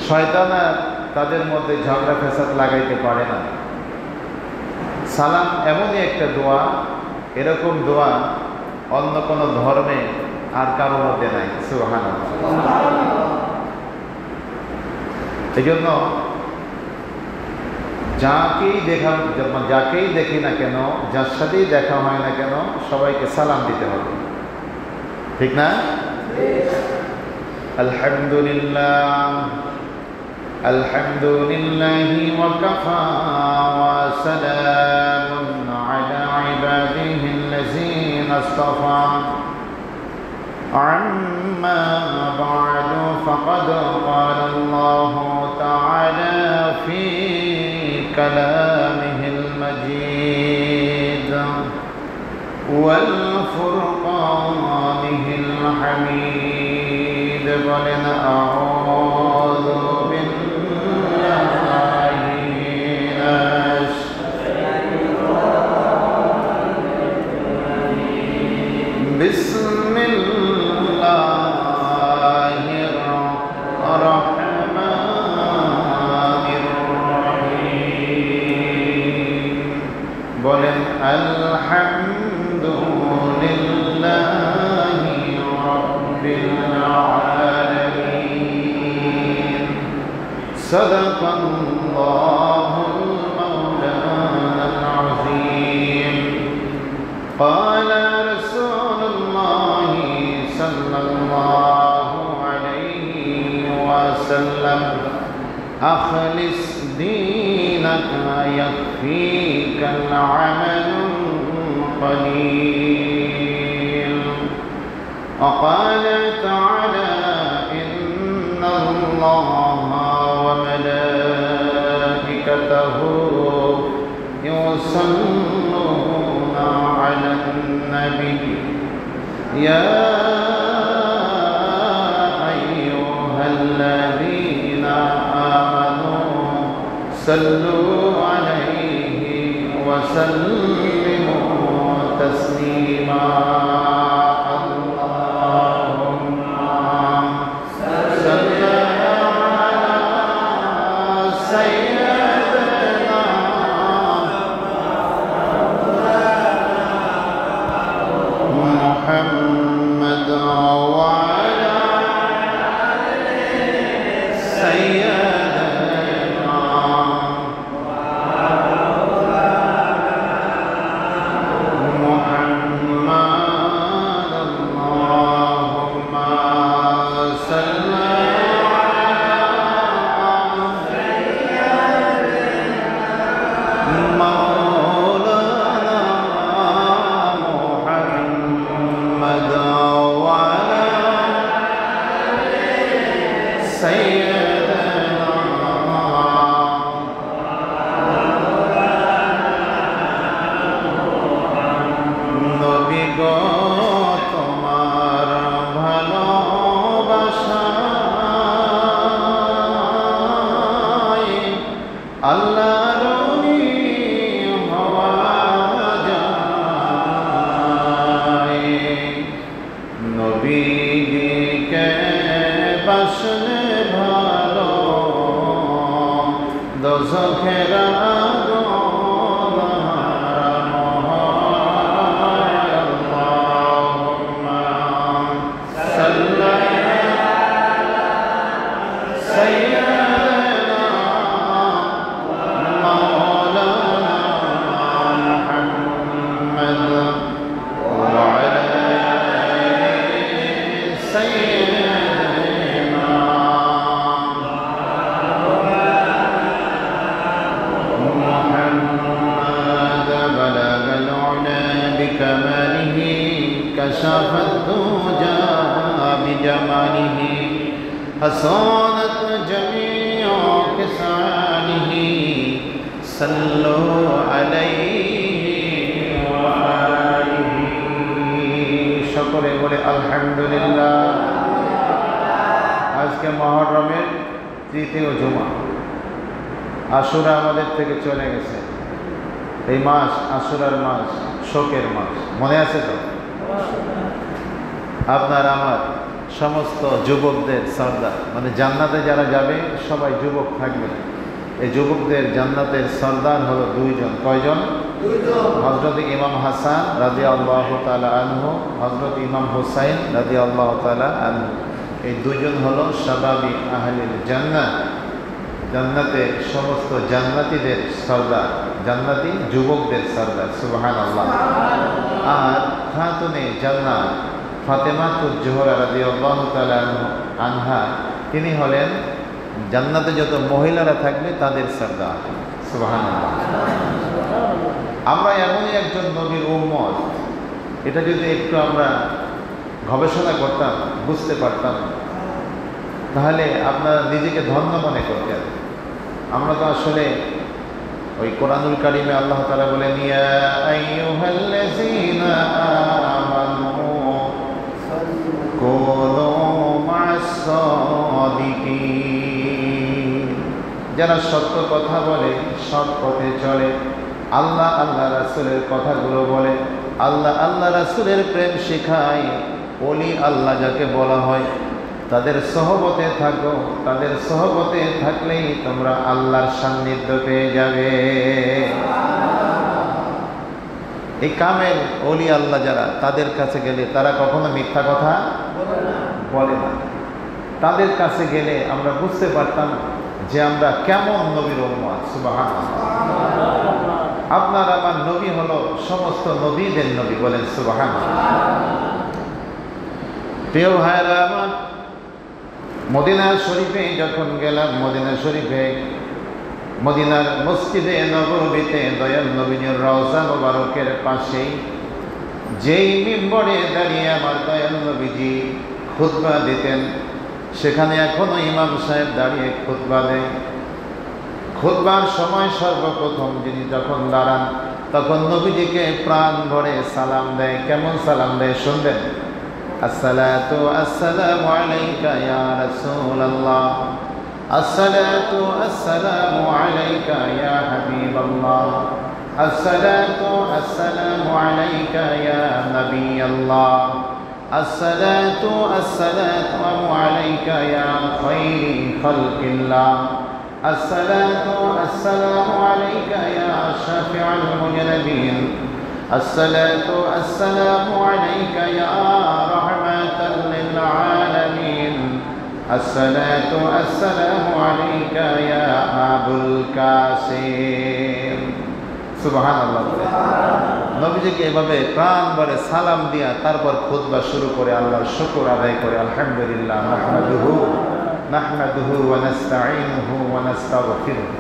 শয়তান আর তাদের মধ্যে ঝগড়া ফেসাদ লাগাইতে পারে না। সালাম এমনই একটা দোয়া, এরকম দোয়া অন্য কোনো ধর্মে আর কারোর মধ্যে নাই। সুবহানাল্লাহ। এই জন্য যাকেই দেখি না কেন, যার সাথেই দেখা হয় না কেন, সবাইকে সালাম দিতে হবে, ঠিক না? আলহামদুলিল্লাহ আলহামদুলিল্লাহি ওয়া কাফা ওয়া সালামুন আলা ইবাদিহিল্লাযীনা ইসতাফা আম্মা বা'দু ফাকাদ ক্বালা আল্লাহু তাআলা ফি কালামিহিল মাজিদ ওয়াল ফুরকানিহিল হামিদ। বলেন আউযু বিল্লাহি মিনাশ বিসমিল্লাহির রাহমানির রহিম। বলেন আলহামদুলিল্লাহি রাব্বিল আলামিন। সাদাকাল্লাহুল মাওলানাল আযীম। قال رسول الله صلى الله عليه وسلم أخلص دينك يكفيك العمل القليل. وقال تعالى إن الله وملائكته يصلون على النبي يا أيها الذين آمنوا صلوا عليه وسلموا تسليما. محمد وعلى سيدنا محمد اللهم صل على سيدنا مولانا محمد وعلى سيدنا নবী গো তোমার ভালোবাসায় আল্লাহর ওলি হওয়া যায়। নবীকে বাসলে ভালো দোজখের আগুন হারানো হয়। আল্লাহুম্মা সাল্লি আলা সাইয়্যিদিনা মাওলানা মুহাম্মদ ওয়া আলা سيدنا محمد بلغ العلا بكماله كشف الدجى بجماله حصانت جميع كسانه صلوا عليه وآله। সকলে বলে আলহামদুলিল্লাহ। আজকে মুহররমের তৃতীয় জুমা, আশুরা আমাদের থেকে চলে গেছে। এই মাস আশুরার মাস, শোকের মাস, মনে আছে তো? আপনার আমার সমস্ত যুবকদের সর্দার, মানে জান্নাতে যারা যাবে সবাই যুবক থাকবে। এই যুবকদের জান্নাতের সর্দার হলো দুইজন। কয়জন? হযরত ইমাম হাসান রাদিয়াল্লাহু তাআলা আনহু, হযরত ইমাম হুসাইন রাদিয়াল্লাহু তাআলা আনহু। এই দুইজন হলো শাবাবি আহলিল জান্নাহ, জান্নাতে সমস্ত জান্নাতীদের সর্দার, জান্নাতি যুবকদের সর্দার। সুবহানাল্লাহ। আর খাতুনে জান্নাত ফাতেমাতুজ জোহরা রাদিয়াল্লাহু তাআলা আনহা, তিনি হলেন জান্নাতে যত মহিলারা থাকবে তাদের সর্দার। সুবহানাল্লাহ। আমরা এমনই একজন নবীর উম্মত, এটা যদি একটু আমরা গবেষণা করতাম, বুঝতে পারতাম, তাহলে আপনারা নিজেকে ধন্য মনে করতেন। আমরা তো আসলে ওই কোরআনুল কারিমে আল্লাহ তাআলা বলেন, ইয়া আইয়ুহাল্লাযীনা আমানু কুনু মা'আস-সাদিকিন, যারা সত্য কথা বলে, সৎ পথে চলে, আল্লাহ আল্লাহ রাসূলের কথাগুলো বলে, আল্লাহ আল্লাহ রাসূলের প্রেম শেখায়, ওলি আল্লাহ যাকে বলা হয়, তাদের সহবতে থাকো। তাদের সহবতে থাকলেই তোমরা আল্লাহর সান্নিধ্য পেয়ে যাবে। এই কামেল ওলি আল্লাহ যারা, তাদের কাছে গেলে তারা কখনো মিথ্যা কথা বলে না। তাদের কাছে গেলে আমরা বুঝতে পারতাম যে আমরা কেমন নবীর উম্মত। সুবহানাল্লাহ। আপনার আমার নবী হলো সমস্ত নবীদের নবী। বলেন সুবহানাল্লাহ। প্রিয় ভাইরা আমার, মদিনা শরীফে যখন গেলাম, মদিনা শরীফে মদিনার মসজিদে নববীতে দয়াল নবীর রওজা মোবারকের পাশেই যেই মিম্বরে দাঁড়িয়ে আমার দয়াল নবীজি খুতবা দিতেন, সেখানে এখনো ইমাম সাহেব দাঁড়িয়ে খুতবা দেয়। খুতবার সময় সর্বপ্রথম যিনি যখন দাঁড়ান, তখন নবীজিকে প্রাণ ভরে সালাম দেয়। কেমন সালাম দেয় শুনবেন? আসসালাতু আসসালামু আলাইকা ইয়া রাসূলুল্লাহ, আসসালাতু আসসালামু আলাইকা ইয়া হাবিবাল্লাহ, আসসালাতু আসসালামু আলাইকা ইয়া নবিয়াল্লাহ, আসসালাতু আসসালামু আলাইকা ইয়া খায়রি খালকিল্লাহ, আসসালাতু আসসালামু আলাইকা ইয়া শাফিউল মুজরিমিন, الصلاة السلام عليك يا رحمة للعالمين، الصلاة السلام عليك يا أبو القاسم। সুবহানাল্লাহ। নবীজিকে এভাবে প্রাণ ভরে সালাম দিয়া তারপর খুতবা শুরু করে আল্লাহর শুকর আদায় করে, আলহামদুলিল্লাহ নাহমাদুহু ওয়া নাস্তাঈনুহু ওয়া নাস্তাগফিরুহু,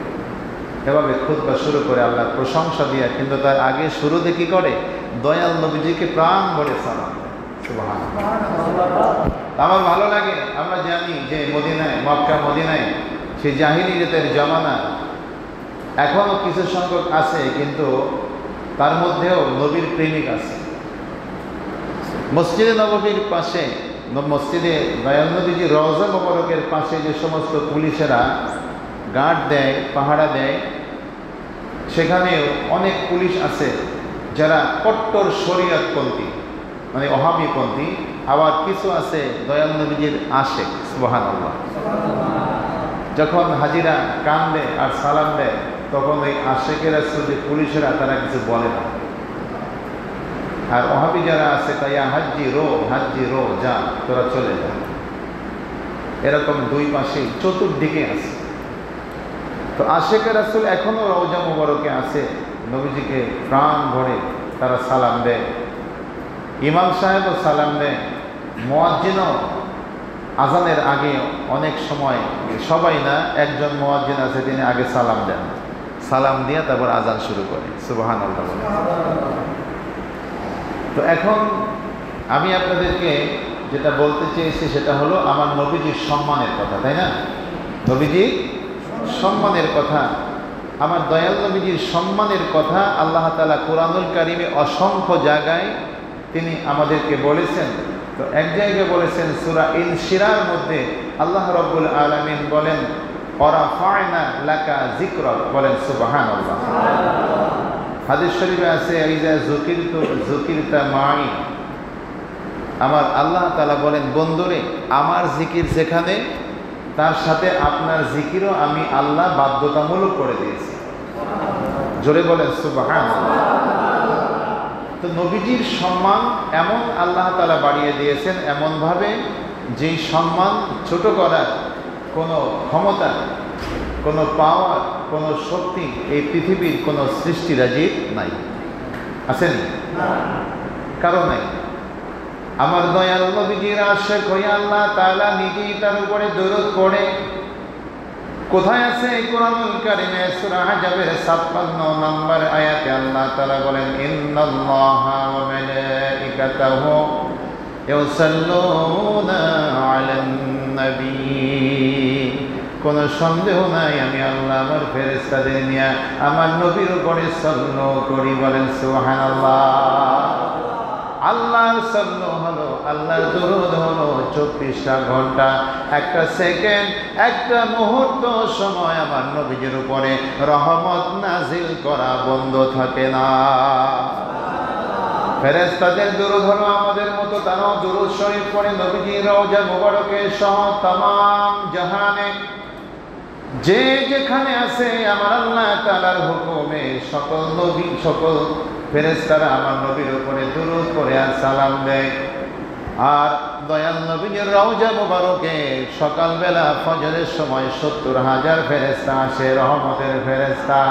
এভাবে খুতবা শুরু করে আল্লাহর প্রশংসা দিয়া। কিন্তু তার আগে শুরুতে কি করে? দয়াল নবীজিকে প্রাণ ভরে সালাম দেয়। সুবহানাল্লাহ। আমার ভালো লাগে, আমরা জানি যে মদিনায়, মক্কা মদিনায় সেই জাহিলিয়াতের জামানা এখনো কিছু সংখ্যক আছে, কিন্তু তার মধ্যেও নবীর প্রেমিক আছে। মসজিদে নববীর পাশে, মসজিদে দয়াল নবীজি রওজা মোবারকের পাশে যে সমস্ত পুলিশেরা গার্ড দেয়, পাহারা দেয়, সেখানেও অনেক পুলিশ আছে যারা কট্টর শরীয়তপন্থী, মানে ওহাবীপন্থী। আবার কিছু আছে দয়াল নবীজির আশেক। সুবহানাল্লাহ। যখন হাজিরা কান্দে আর সালাম দেয়, তখন ওই আশেকেরা যে পুলিশেরা, তারা কিছু বলে না। আর ওহাবী যারা আছে, তাই হাজ্জি রো যা, তোরা চলে যা। এরকম দুই পাশে চতুর্দিকে আছে। তো আশেকের রাসূল এখনো রওজা মুবারকে আছে, নবীজিকে প্রাণ ভরে তারা সালাম দেয়। ইমাম সাহেবও সালাম দেয়, মুয়াজ্জিনও আজানের আগে অনেক সময়, সবাই না, একজন মুয়াজ্জিন আছে, তিনি আগে সালাম দেন, সালাম দিয়ে তারপর আজান শুরু করে। সুবহানাল্লাহ। তো এখন আমি আপনাদেরকে যেটা বলতে চেয়েছি সেটা হলো আমার নবীজির সম্মানের কথা, তাই না? নবীজির সম্মানের কথা, আমার দয়াল নবীজির সম্মানের কথা আল্লাহ তাআলা কোরআনুল কারিমে অসংখ্য জায়গায় তিনি আমাদেরকে বলেছেন। তো এক জায়গায় বলেছেন সূরা ইনশিরার মধ্যে আল্লাহ রাব্বুল আলামিন বলেন, ওয়ারাফা'না লাকা যিকরাক। বলেন সুবহানাল্লাহ। হাদিস শরীফে আছে, ইযা যুকিরতা মাই, আমার আল্লাহ তাআলা বলেন, বন্ধুরে আমার জিকির যেখানে, তার সাথে আপনার জিকিরও আমি আল্লাহ বাধ্যতামূলক করে দিয়েছি। জোরে বলেন সুবহানাল্লাহ। তো নবীজির সম্মান এমন আল্লাহ তাআলা বাড়িয়ে দিয়েছেন, এমনভাবে যেই সম্মান ছোট করার কোনো ক্ষমতা, কোনো পাওয়ার, কোনো শক্তি এই পৃথিবীর কোনো সৃষ্টিরাজির নাই। আসেনি? কারণ নাই। আমার দয়াল নবীজির আশিক হয়ে আল্লাহ তাআলা নিজেই তার উপরে দরুদ পড়ে। কোথায় আছে কোরআনুল কারীমে সূরা আহজাবের ৫৬ নম্বর আয়াতে আল্লাহ তাআলা বলেন, ইন্নাল্লাহা ওয়া মালাইকাতাহু ইউসাল্লুনা আলান নবী। কোনো সন্দেহ নাই আমি আল্লাহ আমার ফেরেশতাদের নিয়ে আমার নবীর উপরে সাল্লাল্লাহু করি। বলেন সুবহানাল্লাহ। আল্লাহর সাল্লাল্লাহু হলো, আল্লাহর দরুদ হলো ২৪টা ঘন্টা, একটা সেকেন্ড, একটা মুহূর্ত সময় আমার নবীজির উপরে রহমত নাজিল করা বন্ধ থাকে না। ফেরেশতাদের দরুদ হলো আমাদের মতো, তারাও দরুদ শরীফ পড়ে নবীজির রওজা মুবারকে সহ তামাম জাহানে যে যেখানে আছে আমার আল্লাহ তাআলার হুকুমে সকল নবী, সকল ফেরেশতারা আমার নবীর উপরে দরুদ পড়ে আর সালাম দেয়। আর দয়াল নবীর রওজা মুবারকে সকালবেলা ফজরের সময় ৭০,০০০ ফেরেশতা আসে, রহমতের ফেরেশতা।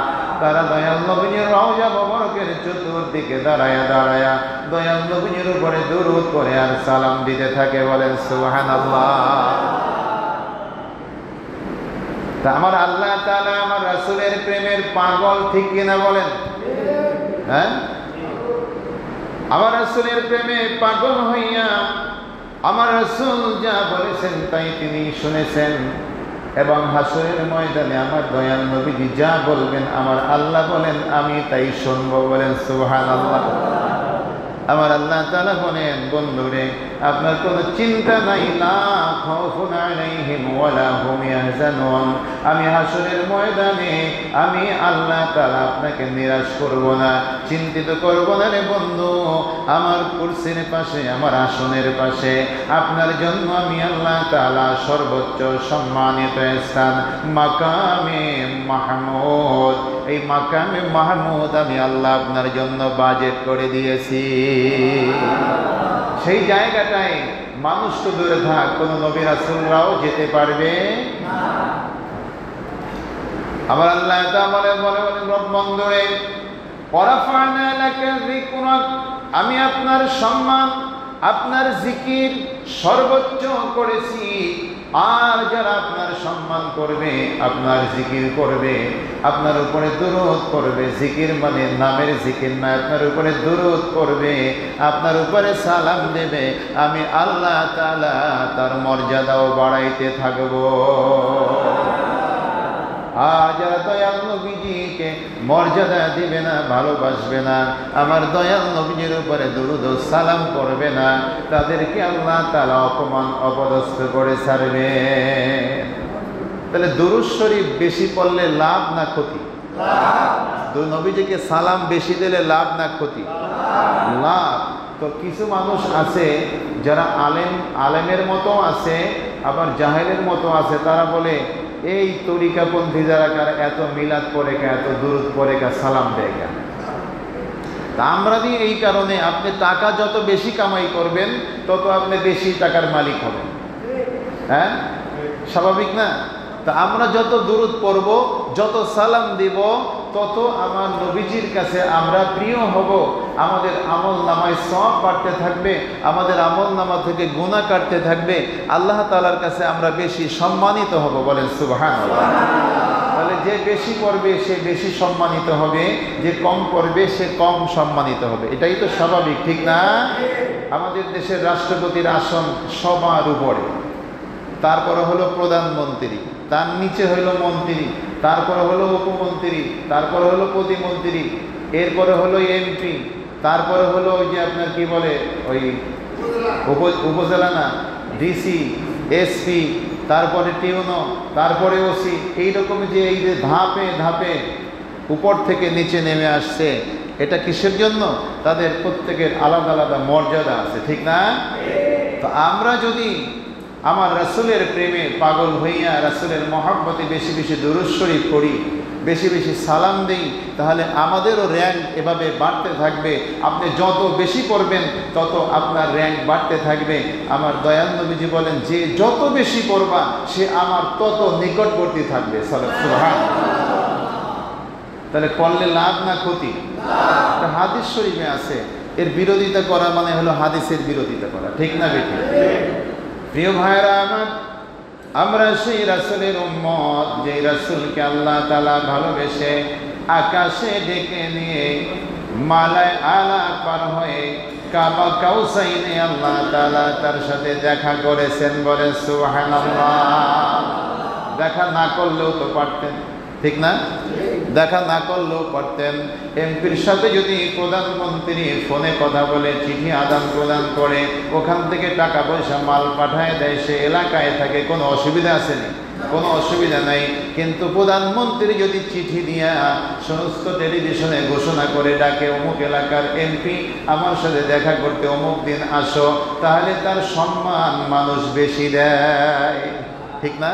তারা দয়াল নবীর রওজা মুবারকের চতুর্দিকে দাঁড়ায়া দাঁড়ায়া দয়াল নবীর উপরে দরুদ পড়ে আর সালাম দিতে থাকে। বলেন সুবহানাল্লাহ। তা আমার আল্লাহ তাআলা আমার রাসূলের প্রেমের পাগল, ঠিক কিনা বলেন? হ্যাঁ, আমার রাসূলের প্রেমে পাগল হইয়া আমার রাসূল যা বলেছেন তাই তিনি শুনেছেন, এবং হাসরের ময়দানে আমার দয়াল নবীজি যা বলবেন আমার আল্লাহ বলেন আমি তাই শুনবো। বলেন সুবহানাল্লাহ। আমার আল্লাহ তাআলা বলেন, বন্ধুরে আপনার কোনো চিন্তা নাই, লা খাউফুন আলাইহিম ওয়ালা হুম ইয়াহজানুন। আমি হাসরের ময়দানে আমি আল্লাহ তাআলা আপনাকে নিরাশ করব না, চিন্তিত করব না রে বন্ধু। আমার কুরসির পাশে, আমার আসনের পাশে আপনার জন্য আমি আল্লাহ তাআলা সর্বোচ্চ সম্মানিত স্থান মাকামে মাহমুদ, এই মাকামে মাহমুদ আমি আল্লাহ আপনার জন্য বাজেট করে দিয়েছি। সেই জায়গাটায় মানুষ তো দূরে থাক, কোন নবী রাসূলরাও যেতে পারবে না। আমার আল্লাহ তাআলা বলেন, বন্ধুরে ওয়ারাফা'না লাকা যিকরাক, আমি আপনার সম্মান, আপনার জিকির সর্বোচ্চ করেছি। আর যারা আপনার সম্মান করবে, আপনার জিকির করবে, আপনার উপরে দরুদ করবে, জিকির মানে নামের জিকির না, আপনার উপরে দরুদ করবে, আপনার উপরে সালাম দেবে, আমি আল্লাহ তাআলা তার মর্যাদাও বাড়াইতে থাকবো। আর যারা দয়াল নবীজিকে মর্যাদা দিবে না, ভালোবাসবে না, আমার দয়াল নবীজির উপরে দরুদ ও সালাম করবে না, তাদেরকে আল্লাহ তাআলা অপমান অপদস্থ করে ছাড়বে। তাহলে দরুদ শরীফ বেশি পড়লে লাভ না ক্ষতি? নবীজিকে সালাম বেশি দিলে লাভ না ক্ষতি? লাভ। তো কিছু মানুষ আছে যারা আলেমের মতো আছে, আবার জাহেলের মতো আছে, তারা বলে এই তরিকাপন্থী যারা এত মিলাদ পড়ে কা, এত দুরুদ পড়ে কা, সালাম দেয় কা। তা আমরা দিই এই কারণে, আপনি টাকা যত বেশি কামাই করবেন তত আপনি বেশি টাকার মালিক হবেন। হ্যাঁ, স্বাভাবিক না? তা আমরা যত দুরুদ পড়ব, যত সালাম দিব, তত আমার নবীজির কাছে আমরা প্রিয় হব। আমাদের আমল নামায় সওয়াব বাড়তে থাকবে, আমাদের আমল নামা থেকে গুনাহ কাটতে থাকবে, আল্লাহ তাআলার কাছে আমরা বেশি সম্মানিত হব। বলেন সুবহানাল্লাহ। তাহলে যে বেশি পড়বে সে বেশি সম্মানিত হবে, যে কম পড়বে সে কম সম্মানিত হবে। এটাই তো স্বাভাবিক, ঠিক না? আমাদের দেশের রাষ্ট্রপতির আসন সবার উপরে, তারপরে হলো প্রধানমন্ত্রী, তার নিচে হলো মন্ত্রী, তারপরে হলো উপমন্ত্রী, তারপরে হলো প্রতিমন্ত্রী, এরপরে হলো এমপি, তারপরে হলো ওই যে আপনার কি বলে ওই উপজেলা না, ডিসি, এসপি, তারপরে টিউনো, তারপরে ওসি, এইরকম যে এই যে ধাপে ধাপে উপর থেকে নিচে নেমে আসছে, এটা কিসের জন্য? তাদের প্রত্যেকের আলাদা আলাদা মর্যাদা আছে, ঠিক না? তো আমরা যদি আমার রাসূলের প্রেমে পাগল হইয়া রাসূলের মহব্বতে বেশি বেশি দুরূদ শরীফ পড়ি, বেশি বেশি সালাম দেই, তাহলে আমাদেরও র্যাঙ্ক এভাবে বাড়তে থাকবে। আপনি যত বেশি পড়বেন তত আপনার র্যাঙ্ক বাড়তে থাকবে। আমার দয়াল নবীজি বলেন, যে যত বেশি পড়বা সে আমার তত নিকটবর্তী থাকবে। সুবহানাল্লাহ। তাহলে পড়লে লাভ না ক্ষতি? হাদিস শরীফে আছে, এর বিরোধিতা করা মানে হলো হাদিসের বিরোধিতা করা, ঠিক না বেঠিক? প্রিয় ভাইরা আমার, আমরা সেই রাসূলের উম্মত, যে রাসূলকে আল্লাহ তাআলা ভালোবেসে আকাশে ডেকে নিয়ে মালায় আলা পার হয়ে কাবা কাউসাইনে আল্লাহ তাআলা তার সাথে দেখা করেছেন। বলে সুবহানাল্লাহ। দেখা না করলেও তো পারতেন, ঠিক না? দেখা না করলেও পারতেন। এমপির সাথে যদি প্রধানমন্ত্রী ফোনে কথা বলে, চিঠি আদান প্রদান করে, ওখান থেকে টাকা পয়সা মাল পাঠায় দেয়, সে এলাকায় থাকে, কোনো অসুবিধা আছে না? কোনো অসুবিধা নাই। কিন্তু প্রধানমন্ত্রী যদি চিঠি দিয়া সমস্ত টেলিভিশনে ঘোষণা করে ডাকে, অমুক এলাকার এমপি আমার সাথে দেখা করতে অমুক দিন আসো, তাহলে তার সম্মান মানুষ বেশি দেয়, ঠিক না?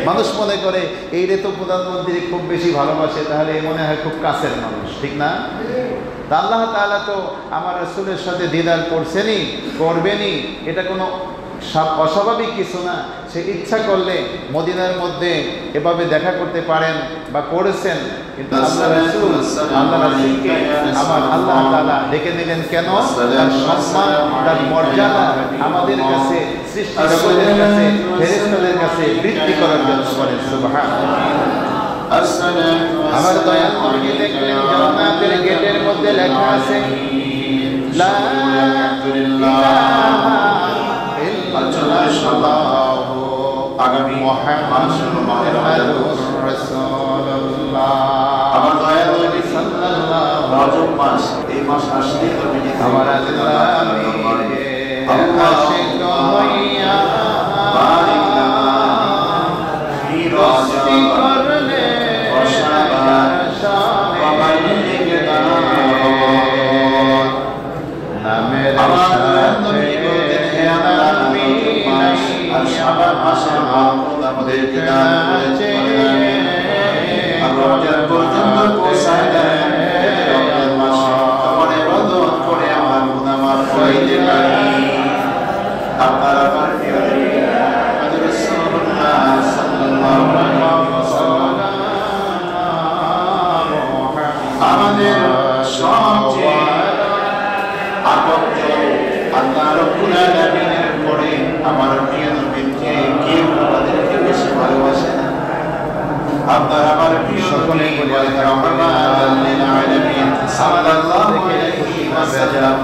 মানুষ মনে করে এই রে তো প্রধানমন্ত্রী খুব বেশি ভালোবাসে, তাহলে মনে হয় খুব কাছের মানুষ, ঠিক না? তা আল্লাহ তাআলা তো আমার রাসূলের সাথে দিদার করছেনই, করবেনই, এটা কোনো অস্বাভাবিক কিছু না। সে ইচ্ছা করলে মদিনার মধ্যে এভাবে দেখা করতে পারেন বা করেছেন। কিন্তু আল্লাহ রাসূলকে আমার আল্লাহ তাআলা ডেকে নিলেন কেন? তার সম্মান, তার মর্যাদা আমাদের কাছে, সৃষ্টি জগতের কাছে, ফেরেশতাদের কাছে বৃদ্ধি করার জন্য। বলেন সুবহানাল্লাহ। আমার দয়াল নবী দেখলেন জান্নাতের গেটের মধ্যে লেখা আছে লা ইলাহা ইল্লাল্লাহু আগামী মুহাম্মাদুর রাসূলুল্লাহ। আমার দয়াল নবী সাল্লাল্লাহু রজব মাস, এই মাস আসলে আমার আল্লাহ আশিক হইয়া বারিক ফি রজব করলে নামের শাবান মাসে আমাদের বিধান করেছে রমজান পর্যন্ত পৌঁছায় দেয়। রমজান মাসে তখন ইবাদত করে আমার গুনাহ মাফ হইতে পারি। আপনারা আমার প্রিয় নবী রাসূলুল্লাহ সাল্লাল্লাহু আলাইহি ওয়াসাল্লাম আমাদের সবচেয়ে আপত্ত আল্লাহ রাব্বুল আলামিনের পরে আমার প্রিয় নবীকে কেউ আমাদেরকে বেশি ভালোবাসে না। আপনার আমার প্রিয় সকলে বলে রহমাতুল লিল আলামিন সাল্লাল্লাহু আলাইহি ওয়াসাল্লাম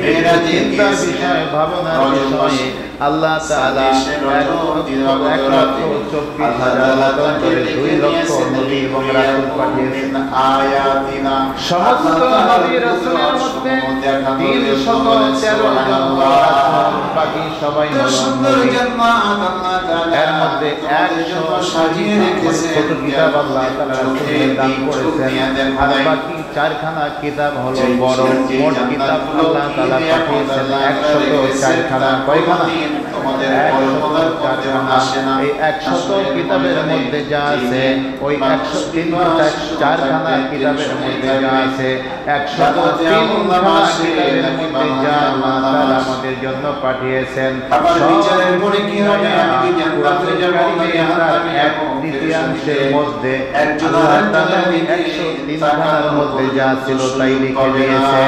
মেরাজের বিষয় ভাবনার বিষয়ে আল্লাহ তাআলা 1,24,2 লক্ষ নবী এবং রাসূল পাঠিয়েছেন। আয়াতিনা সমস্ত নবী রাসূলের মধ্যে 313 জন বাকি সবাই সুন্দর জান্নাত আল্লাহ তাআলা এর মধ্যে 100 সাজিয়ে রেখেছে ছোট কিতাব আল্লাহ তাআলা রাসূলকে দান করেছেন। আর বাকি 4খানা কিতাব হলো বড়। মোট কিতাব আল্লাহ তাআলা পাঠিয়েছেন 104 খানা। কয়খানা? তোমাদের কল্পনার করতে আসে না। এই 100 কিতাবের মধ্যে যা আছে, ওই 104 খানা কিতাবের মধ্যে যা আছে, 103 খানা কিতাবের মধ্যে যা আল্লাহ তাআলা আমাদের জন্য পাঠিয়েছেন। সব বিচারের পরে কি হবে? আমি জান্নাতে যাব না, এক তৃতীয়াংশের মধ্যে আল্লাহ তাআলা 103 খানার মধ্যে যা ছিল তাই লিখে দিয়েছে।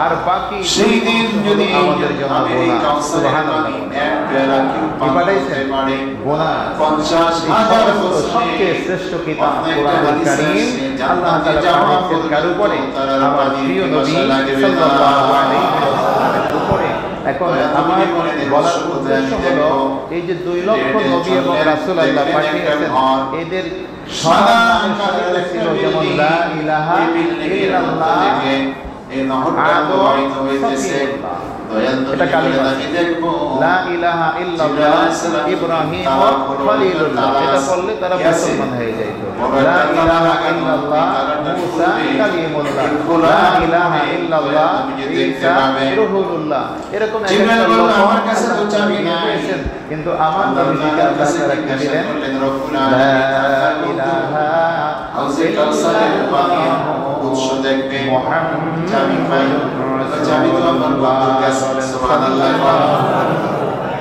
আর বাকি সেই দিন যদি আমাদের জন্য গোনা, সুবহানাল্লাহ, এক পেয়ালা কি পাঠাইছে গোনা 50,000 সবচেয়ে শ্রেষ্ঠ কিতাব কোরআনুল কারীম আল্লাহ তাআলা পাঠিয়েছেন কার উপরে? আমার প্রিয় নবী সাল্লাল্লাহু আলাইহি ওয়াসাল্লামের উপরে। এখন আমার বলার উদ্দেশ্য হলো, এই যে 2 লক্ষ নবী এবং রাসূল আল্লাহ পাঠিয়েছেন, এদের সবার সাথে ছিল যেমন লা ইলাহা ইল্লাল্লাহ। এই নহরটা প্রবাহিত হইতেছে এটা কালিমা লা ইলাহা ইল্লাল্লাহ ইব্রাহিম খলিলুল্লাহ, এটা বললে তারা মুসলমান হয়ে যাইত। লা ইলাহা ইল্লাল্লাহ মুসা কালিমুল্লাহ, লা ইলাহা ইল্লাল্লাহ ঈসা রূহুল্লাহ, এরকম আমার কাছে তো চাবি নাই, কিন্তু আমার নবীকে আল্লাহ তাআলা কি দিলেন? লা ইলাহা ইল্লাল্লাহ উৎস দেখবে মুহাম্মাদুর চাবি তো আমার বন্ধুর কাছে। সুবহানাল্লাহ,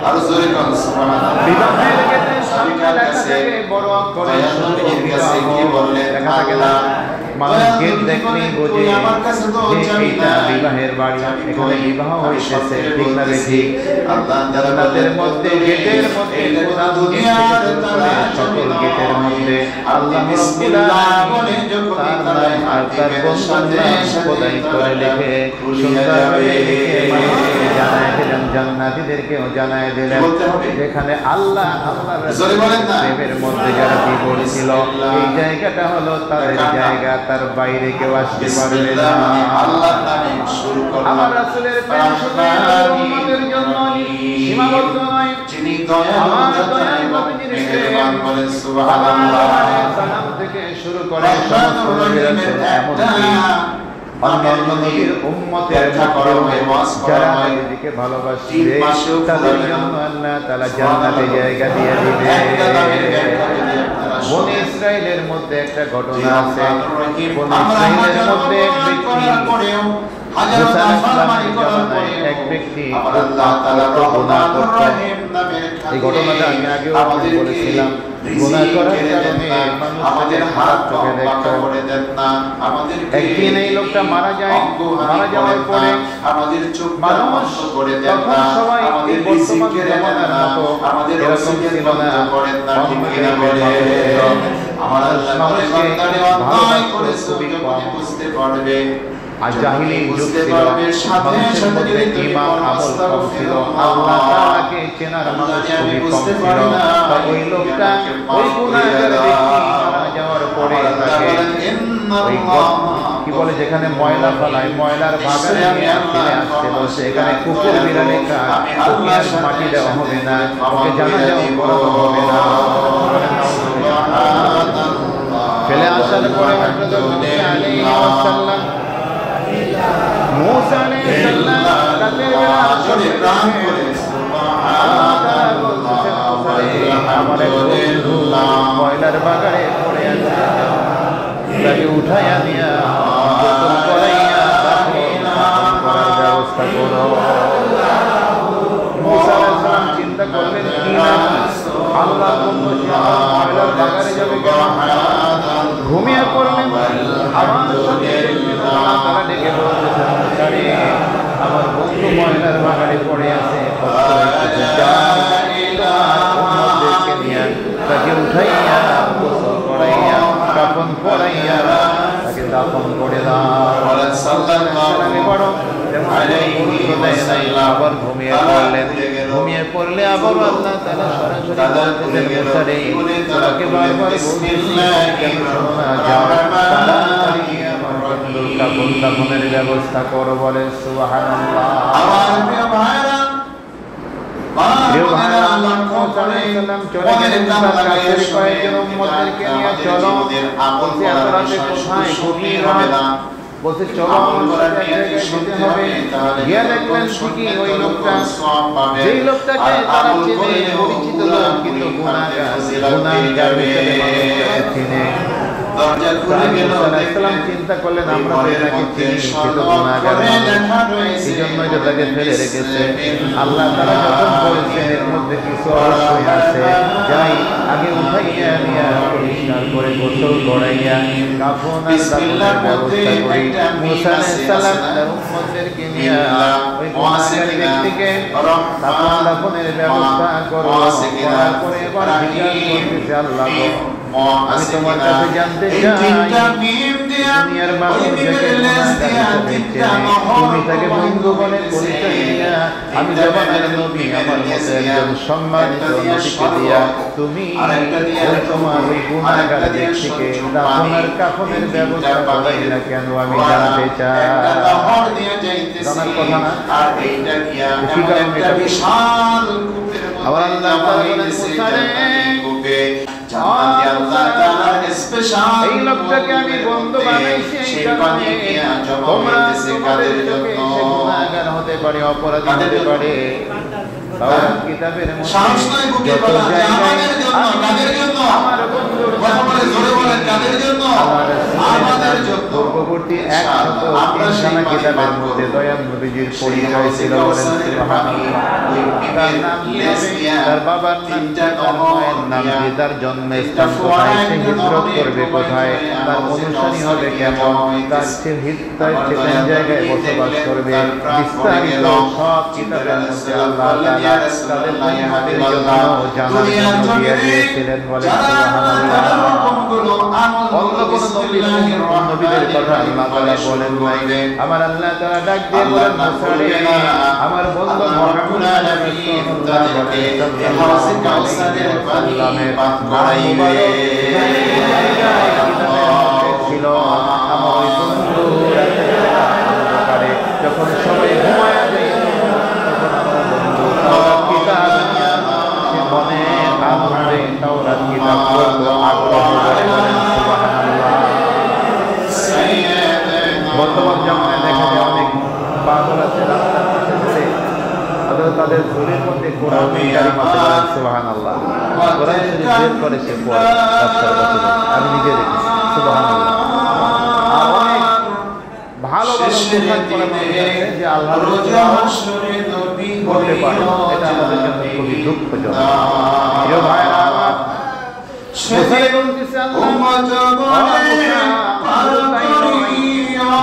আর জোরে কোন সুবহানাল্লাহ। বিবাহের ক্ষেত্রে চাবিটা লেখা থাকে বড় করে নবীর কাছে কি বললেন? আল্লাহ মানুষ গেট দেখলেই বোঝে যে এটা বিবাহের বাড়ি, এখানে বিবাহ হইতেছে, ঠিক না বেশি? জান্নাতের মধ্যে গেটের মধ্যে পুরা দুনিয়ার সকল গেটের মধ্যে আল্লাহ রাব্বুল আলামিন তার নাম আর তার বন্ধুর নাম খোদাই করে লিখে সুন্দরভাবে লিখে মানুষকে জানায় দিলেন, জান্নাতীদেরকেও জানায় দিলেন। যেখানে আল্লাহ রাসূলের প্রেমের মধ্যে যারা বিভোর ছিল, এই জায়গাটা হলো তাদের জায়গা, তার বাইরে কেউ আসতে পারবে না। আল্লাহর নামে শুরু করলাম। আমার রাসূলের প্রেম শুধু উম্মতের জন্য সীমাবদ্ধ নয়, যিনি দয়ালু নবীর মেহেরবান বলেন সুবহানাল্লাহ। সালাম থেকে শুরু করে সমস্ত নবীর এমনকি অন্যান্য নবীর উম্মতের যারা নবীকে ভালোবাসে তাদের জন্য আল্লাহ তাআলা জান্নাতে জায়গা দিয়ে দিবে। বনী ইসরাইলের মধ্যে একটা ঘটনা আছে। বনী ইসরাইলের মধ্যে এক ব্যক্তি এক ব্যক্তি গুনাহ করত। এই ঘটনাটা আমি আগেও বলেছিলাম। গুনাহ করার কারণে মানুষের হাত চোখে দেখত। একদিন এই লোকটা মারা যায়। মারা যাওয়ার পরে মানুষ তখন সবাই এই বর্তমান জমানার মতো এরকম ছিল না। আর জাহিলি যুগ ছিল, মানুষের মধ্যে ঈমান আমল কম ছিল, আল্লাহ তাআলাকে চেনার মানুষ খুবই কম ছিল। ওই লোকটা ওই গুনাহগার ব্যক্তি মারা যাওয়ার পরে তাকে ওই কি বলে যেখানে ময়লা ফেলায়, ময়লার বাগানে নিয়ে ফেলে আসতে বলছে। এখানে কুকুর বিড়ালে আর মাটি দেওয়া হবে না, ওকে জানাজাও করানো হবে না। ফেলে আসার পরে হযরত মুসা আলাইহিস সালাম মুসা আলাইহিস সালাম রাতের বেলা প্রাণ করে ময়লার বাগানে পড়ে আছে, তাকে উঠাইয়া নিয়া গোসল করাইয়া করার ব্যবস্থা করো। মুসা আলাইহিস সালাম চিন্তা করলেন কি না, আল্লাহ ময়লার বাগানে যাবে কেন? ঘুমিয়ে পড়লেন। আমার সাথে তারা ডেকে বলতেছেন, আমার বন্ধু ময়লার বাগানে পড়ে আছে, তাকে উঠাইয়া গোসল করাইয়া কাফন পরাইয়া তাকে দাফন করে আবার ঘুমিয়ে পড়লেন। ঘুমিয়ে পড়লে আবার আল্লাহ তাআলা সরাসরি তাকে বারবার কাফন দাফনের ব্যবস্থা করো বলে সুবহানাল্লাহ। বলছে চলো গিয়ে দেখলেন ঠিকই ওই লোকটা, যেই লোকটাকে তারা চেনে, পরিচিত লোক, কিন্তু চিন্তা করলেন আমরা এই জন্যই তো তাকে ফেলে রেখেছে। আল্লাহ তাআলা যখন বলছেন এর মধ্যে কিছু অবশ্যই আছে, যাই আগে উঠাইয়া নিয়া পরিষ্কার করে গোসল করাইয়া কাফন আর দাফনের ব্যবস্থা করি। মুসা আলাইহিস সালাম তার উম্মতদেরকে নিয়ে ওই গুনাহগার ব্যক্তিকে কাফন দাফনের ব্যবস্থা করো। করার পরে এবার জিজ্ঞাসা করতেছে, আল্লাহ আমি তোমার কাছে জানতে চাই দুনিয়ার মানুষ যাকে গুনাহগার হিসেবে চেনে, তুমি তাকে বন্ধু বলে পরিচয় দিয়া, আমি জবানের নবী আমার মতো একজন সম্মানিত নবীকে দিয়া তুমি ওই তোমার ওই গুনাহগার ব্যক্তিকে দাফনের কাফনের ব্যবস্থা করাই না কেন, আমি জানতে চাই। জানার কথা না? আর এইটা গিয়া কি কারণে এটা বিশাল কূপের আবার মধ্যে আল্লাহ তাআলা বলেন মুসা রে, কূপে জান্নাতে আল্লাহ তাআলার স্পেশাল এই লোকটাকে আমি বন্ধু বানাইছি এই কারণে তোমরা তোমাদের চোখে সে গুনাহগার হতে পারে, অপরাধী হতে পারে। তাওরাত কিতাবের মধ্যে সাহস নাই বুকে বলা আমাদের জন্য, কাদের জন্য? আমার বন্ধুর কথা বলে জোরে বলেন, কাদের জন্য? আমাদের জন্য। পূর্ববর্তী 103 কিতাবের মধ্যে দয়াল নবীজির পরিচয় ছিল, বলেন সুবহানাল্লাহ। তার নাম কি হবে? তার বাবার নাম কি? তার মায়ের নাম কি? তার জন্মস্থান কোথায়? সে হিজরত করবে কোথায়? তার অনুসারী হবে কেমন? তার সে কোন জায়গায় বসবাস করবে? বিস্তারিত সব কিতাবের মধ্যে আল্লাহ তাআলা তাদের উম্মতের জন্য জানার জন্য দিয়ে দিয়েছিলেন, বলেন সুবহানাল্লাহ। অন্য কোন নবীদের কথা আল্লাহ তাআলা বলেন নাই। আমার আল্লাহ তাআলা ডাক দিয়ে বলেন মুসা রে, আমার বন্ধু মুহাম্মদ রাসূলুল্লাহ ছিল আমার ওই বন্ধু যখন সবাই ঘুমায় যায় তখন আমার বন্ধু তাওরাত কিতাব সে মনে আনন্দে তাওরাত কিতাব পড়তো, আগ্রহ করে, বলেন সুবহানাল্লাহ। বর্তমান জামানায় দেখা যায় অনেক পাগল আছে রাস্তার পাশে ধরে তাদের ঝুলির মধ্যে কোরআন কারীম আছে, বলেন সুবহানাল্লাহ। কোরআন শরীফ বের করে সে পড়ে রাস্তার পাশে, আমি নিজে দেখেছি, সুবহানাল্লাহ। আর অনেক ভালো ভালো কোরআন পড়া মানুষ আছে যে আল্লাহর করতে পারে, এটা আমাদের জন্য খুবই দুঃখজনক। প্রিয় ভাইরা আমার, মুসা বলতেছে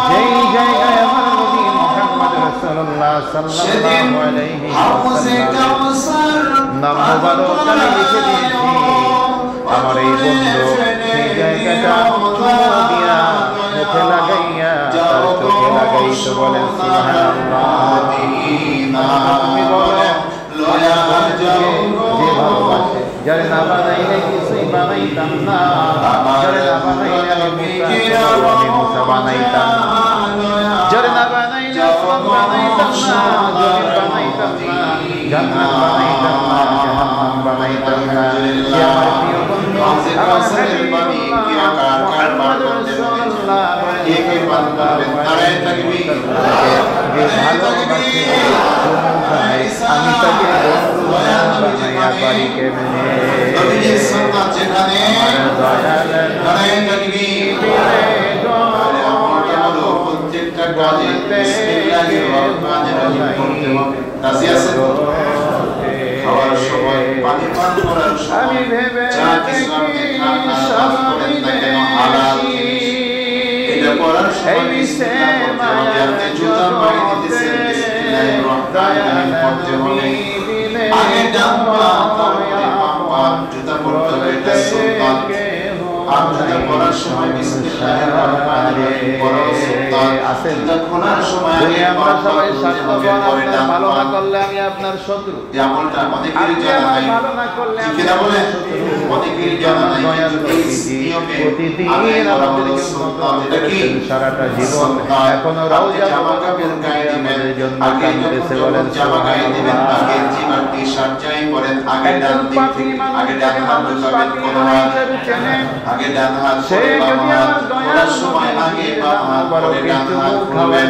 যেই জায়গায় আমার নবী মুহাম্মদ রাসূলুল্লাহ সাল্লাল্লাহু আলাইহি ওয়াসাল্লাম নাম মুবারক আমি লিখে দিয়েছি, আমার এই বন্ধু সেই জায়গাটা চুমো দিয়া মুখে লাগাইয়া তার চোখে লাগাইতো, বলেন সুবহানাল্লাহ। তুমি বলো যে ভালোবাসে, যারে না বানাইলে কিছুই বানাইতাম না, যারে না বানাইলে আমি মুসা বানাইতাম না, যারে না বানাইলে আসমান বানাইতাম না, জমিন বানাইতাম না, জান্নাত বানাইতাম না, জাহান্নাম বানাইতাম না। সে আমার প্রিয় বন্ধু, আমার মুহাম্মদ রাসূলুল্লাহ যে ভালোবাসে আমি তাকে বন্ধু বানাইয়া পারি কেমনে? প্রত্যেকটা কাজে বিসমিল্লাহির রহমানির রহিম করতে হবে। রাজি আছেন? খাওয়ার সময়, পানি পান করার সময়, আমি ভেবে দেখি সব করেন না কেন হালাল এটা করার সময় বিসমিল্লাহ করতে হবে। আপনি জুতা পায়ে দিতেছেন, বিসমিল্লাহির রহমানির রহিম করতে হবে। আগে ডান পা তারপরে বাম পা জুতা পরতে হবে, এটা সুন্নাত। আর জুতা পরার সময় বিসমিল্লাহির রহমানির রহিম পরা সুন্নাত। জুতা খোলার সময় আগে আমরা সবাই স্বার্থপর, আপনার ভালো না করলে আমি আপনার শত্রু। এই আমলটা অনেকেরই জানা নাই, ভালো না করলে আমি বলেন অনেকেরই জানা নাই, কিন্তু এই নিয়মে প্রতিদিন আমাদের সুন্নাত, এটা কি সারাটা জীবন এখনো রওজা মুবারকের গায়ে দিবেন, আগে কাঁদতেছে, বলেন সুবহানাল্লাহ। আগে জিমার টি-শার্ট যাই পরেন, আগে ডান দিক থেকে আগে ডান হাত ঢুকাবেন কোনরা, আগে ডান হাত পরে বাম হাত, পড়ার সময় আগে বাম হাত পরে ডান হাত পড়বেন।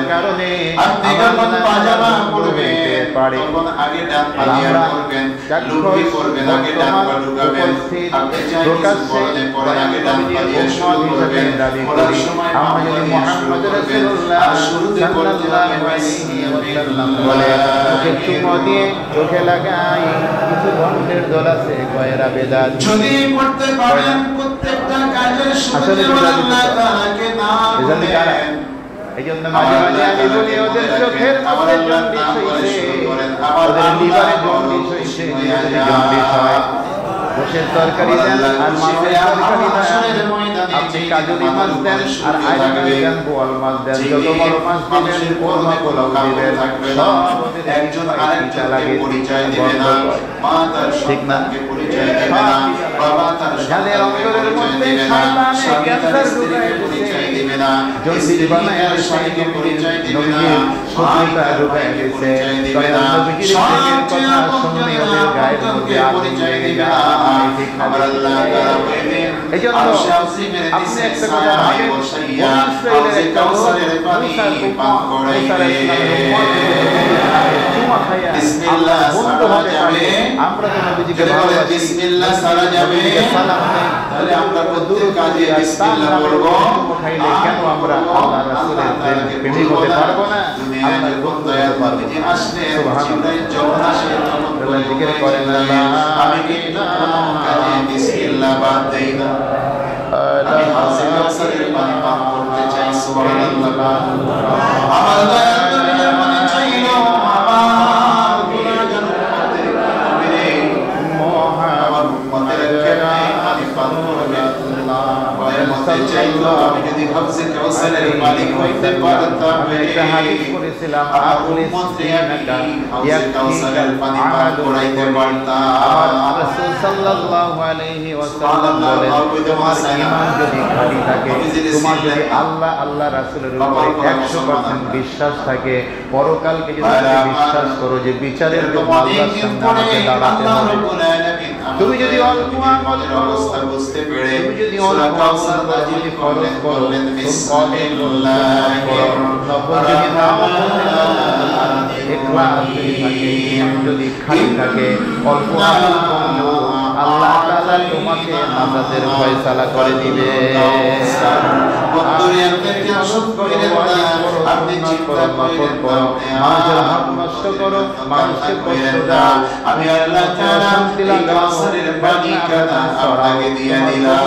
আপনি যখন পাজামা পরবেন তখন আগে ডান পা দিয়ে পরবেন, লুঙ্গি পরবেন আগে ডান পা ঢুকাবেন। আপনি চাই কিছু পরলে পরে আগে ডান পা দিয়ে শুরু করবেন। পড়ার সময় আপনি মুহাম্মদ রাসূলুল্লাহ শুরুতে পড়তে হবে বিসমিল্লাহ বলে চোখে চুমো দিয়ে চোখে লাগাই। কিছু ঘন্টের দল আছে কয়রা বেদাত, যদি পড়তে পারেন প্রত্যেকটা কাজের শুরুতে আল্লাহ তাআলাকে নাম নেন। এই জন্য মাঝে মাঝে আমি বলি ওদের চোখের মধ্যে জন্ডিস হইছে, ওদের লিভারে জন্ডিস হইছে, যদি জন্ডিস হয় গোশের তরকারি দেন আর মাছের তরকারি দেন, আপনি কাজুরি মাছ দেন আর আইড় মাছ দেন, বোয়াল মাছ দেন, যত বড় মাছ দিবেন, কোরমা পোলাও দিবেন, সব একজন আরেকজনকে পরিচয় দিবে না, মা তার সন্তানকে পরিচয় দিবে না, বাবা তার যাদের অন্তরের মধ্যে শয়তানে ক্যান্সার ঢুকায় দিবে না, জলদি বানায় আর স্বামীকে পরিচয় দিবে না, শত্রুতা ঢুকায় দিয়েছে, কারণ নবীজির প্রেমের কথা শুনে ওদের গায়ের মধ্যে আগুন লেগে যায়। আমার আল্লাহ তাআলা বলেন, এইজন্য আপনি একটা কথা ভাবেন, ইসরায়েলের একটা লোক পান করাইবে, চুমা খাইয়া বিসমিল্লাহ বন্ধু হতে পারে, আমরা তো নবীজিকে ভালোবাসি, বিসমিল্লাহ সারা যাবে, সালাম নেই, তাহলে আমরা প্রত্যেক কাজে বিসমিল্লাহ বলবো। খাইলে কেন আমরা আল্লাহ রাসূলের প্রেমিক হতে পারবো না? আল্লাহর বন্ধু হতে পারবো না? সুবহানাল্লাহ, জিকির করেন আল্লাহ, আমি কিন্তু কোনো কাজে বিসমিল্লাহ বাদ দেই না, আমি হাউজে কাউসারের পানি পান করতে চাই। সুবহানাল্লাহ, আমার দয়াল নবী মনে চাইলো আমার গুনাহগার উম্মতের কবরে আমার উম্মতের কেমনে পানি পান করবে, মতে চাইলো আমি যদি হাউজে কাউসারের মালিক হইতে পারতাম, একটা হাদিস পড়েছিলাম, আমার উম্মতকে আমি হাউজে কাউসারের পানি পান করাইতে পারতাম। আমার রাসূল সাল্লাল্লাহু আলাইহি ওয়াসাল্লাম বলেন, তোমার ঈমান যদি খাঁটি থাকে, তোমার যদি আল্লাহ রাসূলের উপর 100% বিশ্বাস থাকে, পরকালকে যদি তুমি বিশ্বাস করো যে বিচারের জন্য আল্লাহর সামনে আমাকে দাঁড়াতে হবে, তুমি যদি অল্প আমল অবস্থা বুঝতে পেরে তুমি যদি অল্প আমল করো, যদি ফরজ করো, বিসমিল্লাহ যদি নাম ইখলাস যদি থাকে, ঈমান যদি খাঁটি থাকে, অল্প আমল করলেও আল্লাহ তাআলা তোমাকে নাজাতের ফয়সালা করে দিবে। আপনি চিন্তা করেন, মানুষের হক নষ্ট করো, মানুষকে কষ্ট দাও, আমি আল্লাহ তাআলা শান্তি লাগাও, কাউসারের পানি কানা আপনাকে দিয়ে দিলাম।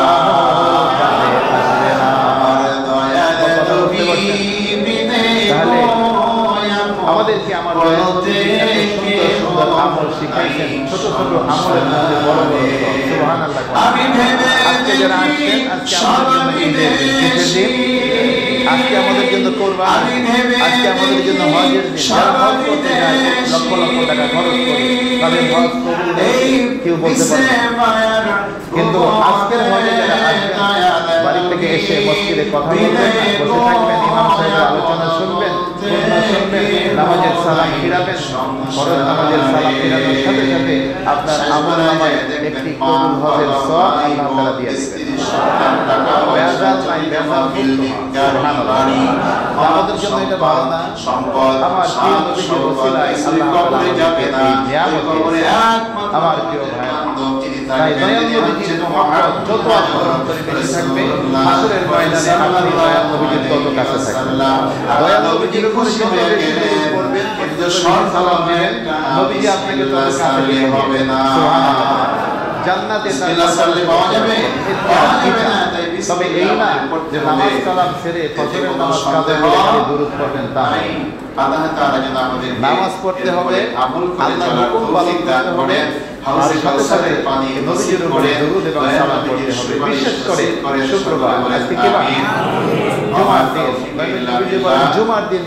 আমার দয়াল নবী বিনে আমাদেরকে আমার সুন্দর সুন্দর আমল শিখাইছেন, ছোট ছোট আমলের মধ্যে বড় বড় সব। সুবহানাল্লাহ। আজকে যারা আসছেন, আজকে আমাদের জন্য ঈদের দিন, আজকে আমাদের জন্য কোরবান, আজকে আমাদের জন্য হজের দিন। যারা হজ করতে যায় লক্ষ লক্ষ টাকা খরচ করে, তাদের হজ কবুল নেই কেউ বলতে পারে না। কিন্তু আজকের হজে যারা আসবেন, বাড়ি থেকে এসে মসজিদে কথা বলবেন, বসে থাকবেন, ইমাম সাহেবের আলোচনা শুনবেন, শুনবেন, নামাজের সালাম ফিরাবেন, ফরজ নামাজের সালাম ফিরানোর সাথে সাথে আপনার আমল নামায় একটি কবুল হজের সওয়াব আল্লাহ তাআলা দিয়ে দিবেন। বেজাল নাই, বেজাল মুক্ত। সুবহানাল্লাহ। আমাদের জন্য এটা ভালো না? আমার প্রিয় নবীর ওসিলায় আল্লাহ তাআলা আমাদেরকে এই নিয়ামত দিয়েছেন। আমার প্রিয় ভাই, তাই দয়াল নবীজির মহব্বত যত অন্তরে বেশি থাকবে, হাসরের ময়দানে আপনি দয়াল নবীজির তত কাছে থাকবেন। দয়াল নবীজির উপর যত বেশি করবেন, যত সালাম দিবেন, নবীজি আপনাকে তত কাছে নিয়ে হবে না। সুবহানাল্লাহ। জান্নাতে পাওয়া যাবে, তবে এই না যে নামাজ কালাম ছেড়ে ফজরের নামাজ কাজে করে দুরূদ পড়বেন, তা নামাজ পড়তে হবে, আল্লাহর হুকুম পালন করতে হবে, আর সাথে সাথে নবীজির উপরে দুরূদ এবং সালাম পড়তে হবে। বিশেষ করে শুক্রবার, আজকে কি বার? জুমার দিন, জুমার দিন